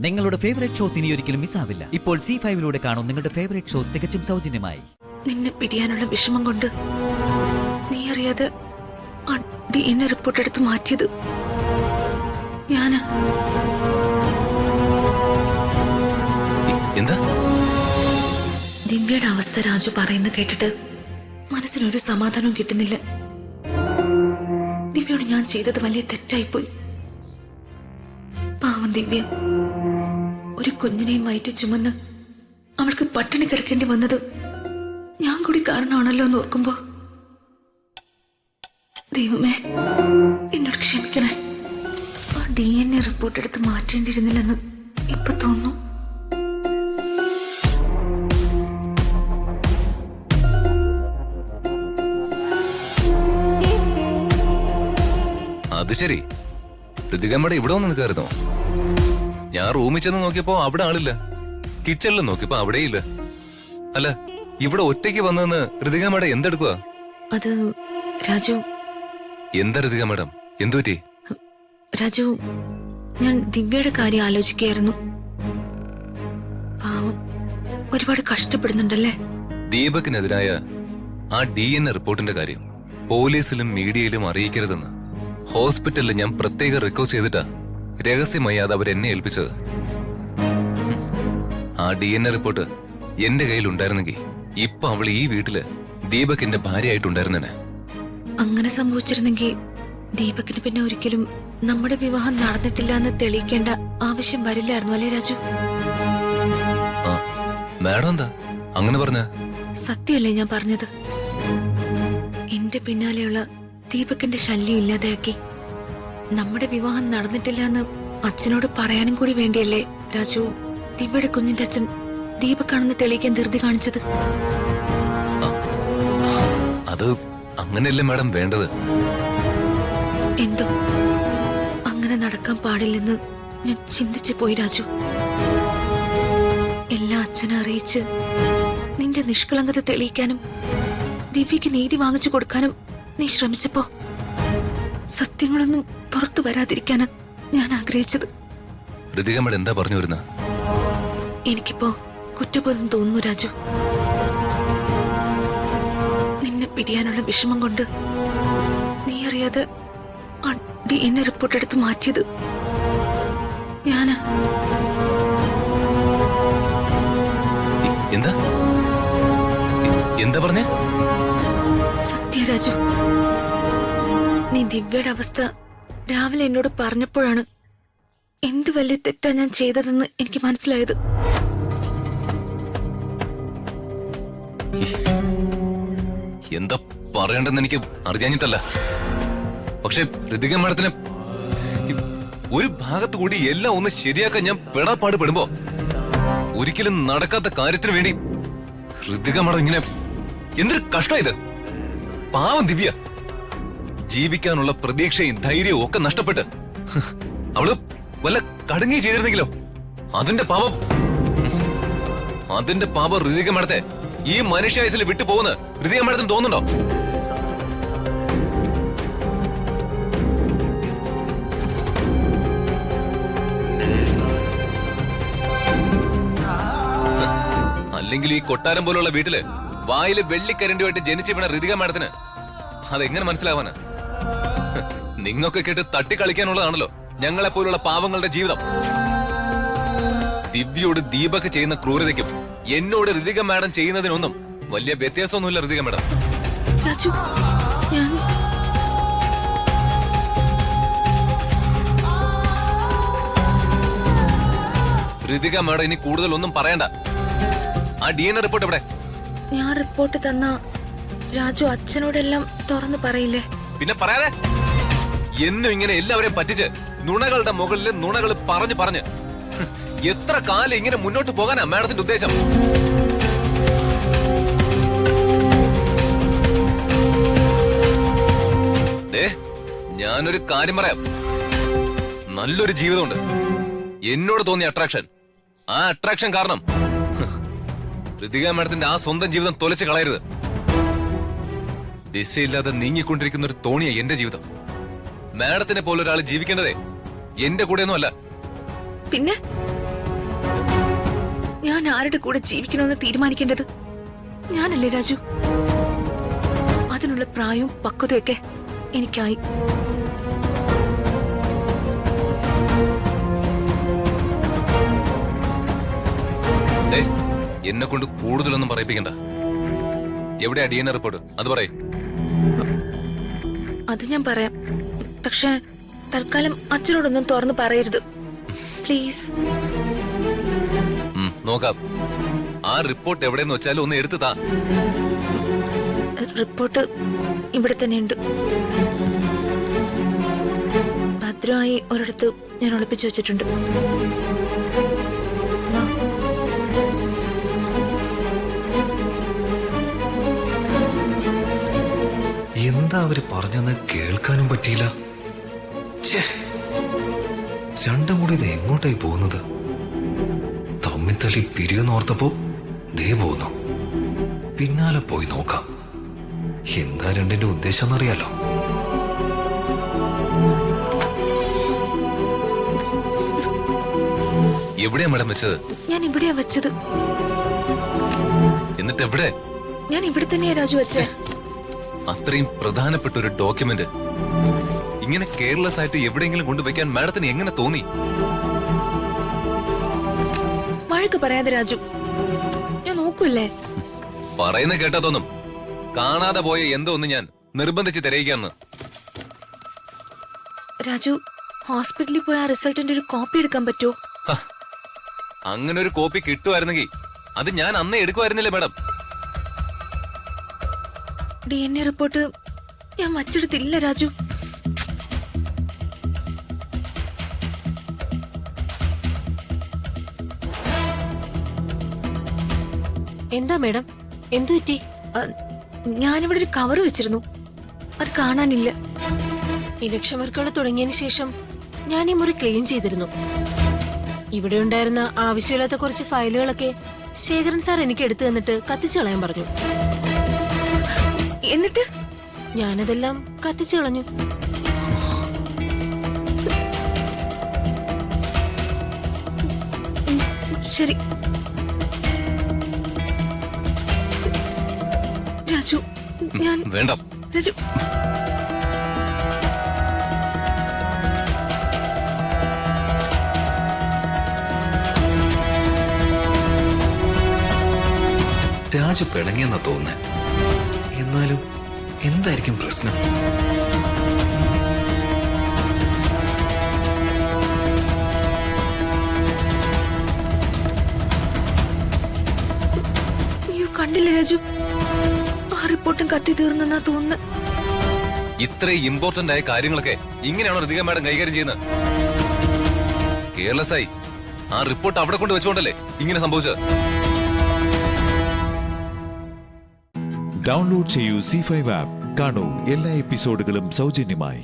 നിങ്ങളുടെ favourite shows ഇനി ഒരിക്കലും മിസ്സാവില്ല. ഇപ്പോൾ C5 കാണും നിങ്ങളുടെ ഫേവറേറ്റ് ഷോസ് തികച്ചും സൗജന്യമായി. നിന്നെ പിരിയാനുള്ള വിഷമം കൊണ്ട് നീ അറിയാതെ DNA റിപ്പോർട്ട് എടുത്ത് മാറ്റിയത് ഞാന്. എന്താ ദിവ്യയുടെ അവസ്ഥ രാജു പറയുന്ന കേട്ടിട്ട് മനസ്സിനൊരു സമാധാനവും കിട്ടുന്നില്ല. ദിവ്യയോട് ഞാൻ ചെയ്തത് വലിയ തെറ്റായിപ്പോയി. പാവം ദിവ്യ ഒരു കുഞ്ഞിനെയും വയറ്റി ചുമന്ന് അവൾക്ക് പട്ടിണി കിടക്കേണ്ടി വന്നത് ഞാൻ കൂടി കാരണമാണല്ലോ എന്ന് ഓർക്കുമ്പോ ദൈവമേ എന്നോട് ക്ഷമിക്കണേ. ആ DNA റിപ്പോർട്ട് എടുത്ത് മാറ്റേണ്ടിയിരുന്നില്ലെന്ന് ഇപ്പൊ തോന്നുന്നു. അത് ശരി, ഋതികമ്മയുടെ ഇവിടെ വന്ന് നിൽക്കായിരുന്നോ? ഞാൻ റൂമിൽ ചെന്ന് നോക്കിയപ്പോ അവിടെ ആളില്ല, കിച്ചണിൽ നോക്കിയപ്പോ അവിടെയില്ല. അല്ല, ഇവിടെ ഒറ്റയ്ക്ക് വന്നതെന്ന് ഋതികമ്മയുടെ എന്തെടുക്കുക? അത് രാജു. എന്താ ഋതിക മാഡം, എന്തു പറ്റി? രാജു, ഞാൻ ദിവ്യയുടെ കാര്യം ആലോചിക്കുകയായിരുന്നു. പാവം, ഒരുപാട് കഷ്ടപ്പെടുന്നുണ്ടല്ലേ. ദീപകിനെതിരായ ആ DNA റിപ്പോർട്ടിന്റെ കാര്യം പോലീസിലും മീഡിയയിലും അറിയിക്കരുതെന്ന് ഹോസ്പിറ്റലിൽ ഞാൻ പ്രത്യേക റിക്വസ്റ്റ് ചെയ്തിട്ടാ രഹസ്യമായി അത് അവരെന്നെ ഏൽപ്പിച്ചത്. ആ DNA റിപ്പോർട്ട് എന്റെ കയ്യിൽ ഉണ്ടായിരുന്നെങ്കിൽ ഇപ്പൊ അവൾ ഈ വീട്ടില് ദീപകിന്റെ ഭാര്യയായിട്ടുണ്ടായിരുന്നേനെ. അങ്ങനെ സംഭവിച്ചിരുന്നെങ്കിൽ ദീപകിന് പിന്നെ ഒരിക്കലും നമ്മുടെ വിവാഹം നടന്നിട്ടില്ല എന്ന് തെളിയിക്കേണ്ട ആവശ്യം വരില്ലായിരുന്നു അല്ലേ രാജു? ആ മാഡം എന്താ അങ്ങനെ പറഞ്ഞ? സത്യമല്ലേ ഞാൻ പറഞ്ഞത്? എന്റെ പിന്നാലെയുള്ള ദീപകിന്റെ ശല്യം ഇല്ലാതെയാക്കി നമ്മുടെ വിവാഹം നടന്നിട്ടില്ല എന്ന് അച്ഛനോട് പറയാനും കൂടി വേണ്ടിയല്ലേ രാജു ദിവ്യയുടെ കുഞ്ഞിന്റെ അച്ഛൻ ദീപക്കാണെന്ന് തെളിയിക്കാൻ ധൃതി കാണിച്ചത്? അത് അങ്ങനെയല്ലേ മാഡം വേണ്ടത്? എന്തോ അങ്ങനെ നടക്കാൻ പാടില്ലെന്ന് ഞാൻ ചിന്തിച്ചു പോയി രാജു. എല്ലാ അച്ഛനെ അറിയിച്ച് നിന്റെ നിഷ്കളങ്കത തെളിയിക്കാനും ദിവ്യക്ക് നീതി വാങ്ങിച്ചു കൊടുക്കാനും നീ ശ്രമിച്ചപ്പോ സത്യങ്ങളൊന്നും പുറത്തു വരാതിരിക്കാനാ ഞാൻ ആഗ്രഹിച്ചത്. ഋതിക മാഡം എന്താ പറഞ്ഞു വരുന്ന? എനിക്കിപ്പോ കുറ്റബോധം തോന്നുന്നു രാജു. നിന്നെ പിരിയാനുള്ള വിഷമം കൊണ്ട് നീ അറിയാതെ DNA റിപ്പോർട്ട് എടുത്ത് മാറ്റിയത് ഞാന്. എന്താ എന്താ പറഞ്ഞേ? സത്യ രാജു, നീ ദിവ്യയുടെ അവസ്ഥ രാവിലെ എന്നോട് പറഞ്ഞപ്പോഴാണ് എന്ത് വലിയ തെറ്റാ ഞാൻ ചെയ്തതെന്ന് എനിക്ക് മനസ്സിലായത്. എന്താ പറയണ്ടെന്ന് എനിക്ക് അറിയാഞ്ഞിട്ടല്ല, പക്ഷെ ഋതിക മാഡത്തിന് ഒരു ഭാഗത്ത് കൂടി എല്ലാം ഒന്ന് ശരിയാക്കാൻ ഞാൻ പെടാപ്പാട് പെടുമ്പോ ഒരിക്കലും നടക്കാത്ത കാര്യത്തിന് വേണ്ടി ഋതിക മാഡം ഇങ്ങനെ എന്തൊരു കഷ്ടം ഇത്. പാവം ദിവ്യ ജീവിക്കാനുള്ള പ്രതീക്ഷയും ധൈര്യവും ഒക്കെ നഷ്ടപ്പെട്ട് അവള് വല്ല കടുങ്ങി ചെയ്തിരുന്നെങ്കിലോ? അതിന്റെ പാപം ഋതിക മാഡത്തെ ഈ മനുഷ്യായുസിൽ വിട്ടു പോകുന്ന ഋതിക മാഡത്തിന് തോന്നുന്നുണ്ടോ? അല്ലെങ്കിൽ ഈ കൊട്ടാരം പോലുള്ള വീട്ടില് വായില് വെള്ളിക്കരണ്ടുമായിട്ട് ജനിച്ചു വീണ ഋതിക മാഡത്തിന് അതെങ്ങനെ മനസ്സിലാവാനാ? നിങ്ങൊക്കെ കേട്ട് തട്ടിക്കളിക്കാനുള്ളതാണല്ലോ ഞങ്ങളെ പോലുള്ള പാവങ്ങളുടെ ജീവിതം. ദിവ്യയോട് ദീപക് ചെയ്യുന്ന ക്രൂരതയ്ക്കും എന്നോട് ഋതിക മാഡം ചെയ്യുന്നതിനൊന്നും വലിയ വ്യത്യാസമൊന്നുമില്ല ഋതിക മാഡം. രാജു, ഞാൻ ഋതിക മാഡം ഇനി കൂടുതലൊന്നും പറയണ്ട. ആ DNA റിപ്പോർട്ട് എവിടെ? ഞാൻ റിപ്പോർട്ട് തന്ന രാജു അച്ഛനോടെല്ലാം തുറന്നു പറയില്ലേ? പിന്നെ പറയാതെ എന്നും ഇങ്ങനെ എല്ലാവരെയും പറ്റിച്ച് നുണകളുടെ മുകളിൽ നുണകൾ പറഞ്ഞ് എത്ര കാലം ഇങ്ങനെ മുന്നോട്ട് പോകാനാ മാഡത്തിന്റെ ഉദ്ദേശം? ഞാനൊരു കാര്യം പറയാം. നല്ലൊരു ജീവിതമുണ്ട്. എന്നോട് തോന്നിയ അട്രാക്ഷൻ, ആ അട്രാക്ഷൻ കാരണം ഋതിക മാഡത്തിന്റെ ആ സ്വന്തം ജീവിതം തൊലച്ച് കളയരുത്. ദിശയില്ലാതെ നീങ്ങിക്കൊണ്ടിരിക്കുന്ന ഒരു തോണിയ എന്റെ ജീവിതം. മാഡത്തിനെ പോലെ ഒരാൾ ജീവിക്കേണ്ടതേ എന്റെ കൂടെയൊന്നും അല്ല. പിന്നെ ഞാൻ ആരുടെ കൂടെ ജീവിക്കണമെന്ന് തീരുമാനിക്കേണ്ടത് ഞാനല്ലേ രാജു? അതിനുള്ള പ്രായവും പക്വതയൊക്കെ എനിക്കായി. എന്നെ കൊണ്ട് കൂടുതലൊന്നും പറയിപ്പിക്കണ്ട. എവിടെയാ DNA റിപ്പോർട്ട്? അത് പറയ്. അത് ഞാൻ പറയാം, പക്ഷെ തൽക്കാലം അച്ഛനോടൊന്നും തുറന്നു പറയരുത് പ്ലീസ്. നോക്കാം. ആ റിപ്പോർട്ട് എവിടെയെന്ന് വെച്ചാലും ഒന്ന് എടുത്തു താ. റിപ്പോർട്ട് ഇവിടെ തന്നെ ഉണ്ട്. ഭദ്രമായി ഒരിടത്ത് ഞാൻ ഒളിപ്പിച്ചു വെച്ചിട്ടുണ്ട്. എന്താ അവര് പറഞ്ഞെന്ന് കേൾക്കാനും പറ്റിയില്ല. രണ്ടും കൂടി ഇത് എങ്ങോട്ടായി പോകുന്നത്? തമ്മിൽ തല്ലി പിരിയെന്നോർത്തപ്പോ ദേ പോകുന്നു. പിന്നാലെ പോയി നോക്കാം. എന്താ രണ്ടിന്റെ ഉദ്ദേശം എന്നറിയാലോ. എവിടെയാ മേഡം വെച്ചത്? ഞാൻ ഇവിടെയാ വെച്ചത്. എന്നിട്ട് എവിടെ? ഞാൻ ഇവിടെ തന്നെയാ രാജു വെച്ചേ. അത്രയും പ്രധാനപ്പെട്ട ഒരു ഡോക്യുമെന്റ് ഇങ്ങനെ കെയർലെസ് ആയിട്ട് എവിടെയെങ്കിലും കൊണ്ടുവയ്ക്കാൻ മാഡത്തിന് എങ്ങനെ തോന്നി? വഴക്ക് പറയാതെ രാജു, ഞാൻ നോക്കൂല്ലേ? പറയുന്ന കേട്ടാ തോന്നും കാണാതെ പോയ എന്തോ ഒന്ന് ഞാൻ നിർബന്ധിച്ച് തിരയിക്കാന്ന്. രാജു, ഹോസ്പിറ്റലിൽ പോയ ആ റിസൾട്ടിന്റെ ഒരു കോപ്പി എടുക്കാൻ പറ്റുമോ? അങ്ങനെ ഒരു കോപ്പി കിട്ടുമായിരുന്നെങ്കിൽ അത് ഞാൻ അന്നേ എടുക്കുമായിരുന്നില്ലേ മാഡം? DNA റിപ്പോർട്ട് ഞാൻ വച്ചെടുത്തില്ല രാജു. എന്താ മേഡം, എന്തു പറ്റി? ഞാനിവിടെ ഒരു കവർ വെച്ചിരുന്നു, അത് കാണാനില്ല. ഇലക്ഷൻ വർക്കുകൾ തുടങ്ങിയതിന് ശേഷം ഞാൻ ഈ മുറി ക്ലീൻ ചെയ്തിരുന്നു. ഇവിടെ ഉണ്ടായിരുന്ന ആവശ്യമില്ലാത്ത കുറച്ച് ഫയലുകളൊക്കെ ശേഖരൻ സാർ എനിക്ക് എടുത്തു തന്നിട്ട് കത്തിച്ചു കളയാൻ പറഞ്ഞു. എന്നിട്ട് ഞാനതെല്ലാം കത്തിച്ചു കളഞ്ഞു. ശരി രാജു, ഞാൻ വേണ്ട രാജു. രാജു പിണങ്ങിയെന്നാ തോന്നുന്നേ. എന്നാലും എന്തായിരിക്കും പ്രശ്നം? അയ്യോ, കണ്ടില്ല രാജു, ആ റിപ്പോർട്ടും കത്തി തീർന്നെന്നാ തോന്നുന്നു. ഇത്രയും ഇമ്പോർട്ടന്റ് ആയ കാര്യങ്ങളൊക്കെ ഇങ്ങനെയാണോ ഋതിക മാഡം കൈകാര്യം ചെയ്യുന്നത്? കെയർലെസ് ആയി ആ റിപ്പോർട്ട് അവിടെ കൊണ്ട് വെച്ചുകൊണ്ടല്ലേ ഇങ്ങനെ സംഭവിച്ചത്? ഡൗൺലോഡ് ചെയ്യൂ C5 ആപ്പ്. കാണൂ എല്ലാ എപ്പിസോഡുകളും സൗജന്യമായി.